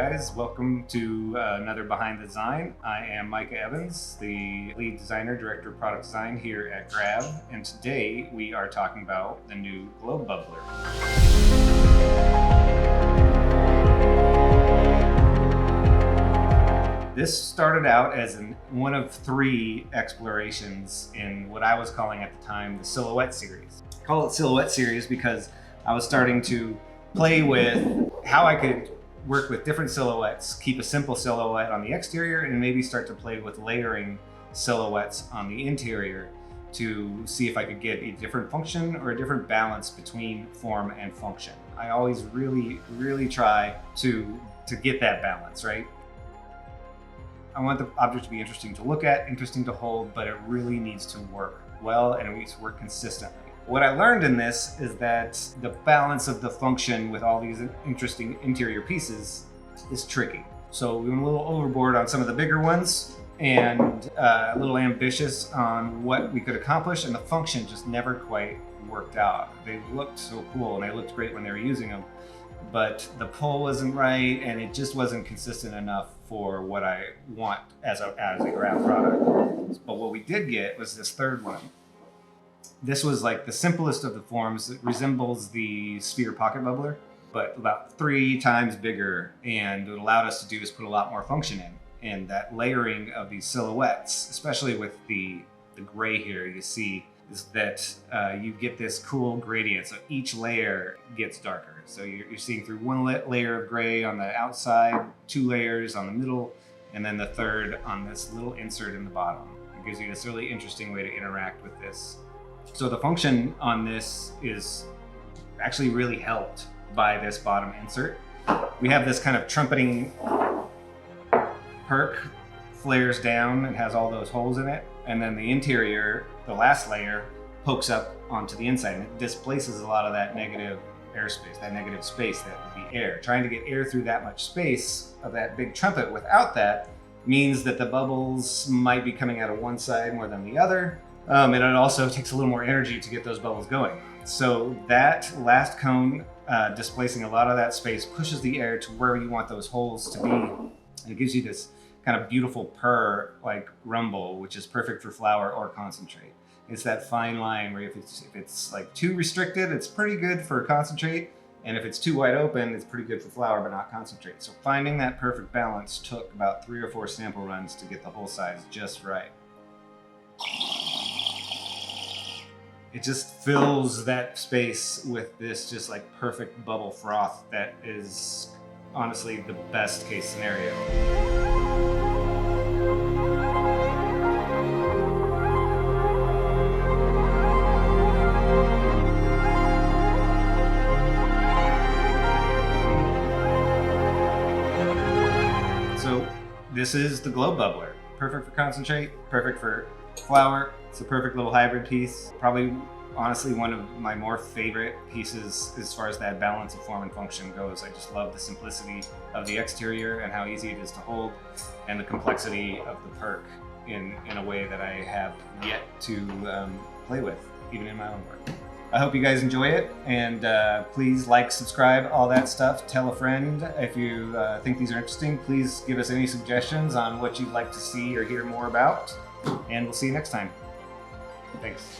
guys, welcome to another Behind the Design. I am Micah Evans, the lead designer, director of product design here at GRAV, and today we are talking about the new globe bubbler. This started out as one of three explorations in what I was calling at the time the Silhouette series. I call it Silhouette series because I was starting to play with how I could work with different silhouettes, keep a simple silhouette on the exterior, and maybe start to play with layering silhouettes on the interior to see if I could get a different function or a different balance between form and function. I always really try to get that balance, right? I want the object to be interesting to look at, interesting to hold, but it really needs to work well and it needs to work consistently. What I learned in this is that the balance of the function with all these interesting interior pieces is tricky. So we went a little overboard on some of the bigger ones and a little ambitious on what we could accomplish, and the function just never quite worked out. They looked so cool and they looked great when they were using them, but the pull wasn't right and it just wasn't consistent enough for what I want as a GRAV product. But what we did get was this third one. This was like the simplest of the forms. It resembles the sphere pocket bubbler, but about 3 times bigger. And what it allowed us to do is put a lot more function in. And that layering of these silhouettes, especially with the gray here, you see is that you get this cool gradient. So each layer gets darker. So you're seeing through one layer of gray on the outside, 2 layers on the middle, and then the third on this little insert in the bottom. It gives you this really interesting way to interact with this. So the function on this is actually really helped by this bottom insert. We have this kind of trumpeting perk, flares down and has all those holes in it. And then the interior, the last layer, pokes up onto the inside and it displaces a lot of that negative airspace, that negative space that would be air. Trying to get air through that much space of that big trumpet without that means that the bubbles might be coming out of one side more than the other. And it also takes a little more energy to get those bubbles going. So that last cone displacing a lot of that space pushes the air to where you want those holes to be. And it gives you this kind of beautiful purr like rumble, which is perfect for flour or concentrate. It's that fine line where if it's like too restricted, it's pretty good for concentrate. And if it's too wide open, it's pretty good for flour, but not concentrate. So finding that perfect balance took about 3 or 4 sample runs to get the hole size just right. It just fills that space with this just like perfect bubble froth that is honestly the best case scenario. So this is the globe bubbler. Perfect for concentrate, perfect for flour. It's a perfect little hybrid piece. Probably, honestly, one of my more favorite pieces as far as that balance of form and function goes. I just love the simplicity of the exterior and how easy it is to hold, and the complexity of the perk in a way that I have yet to play with, even in my own work. I hope you guys enjoy it, and please like, subscribe, all that stuff. Tell a friend if you think these are interesting. Please give us any suggestions on what you'd like to see or hear more about, and we'll see you next time. Thanks.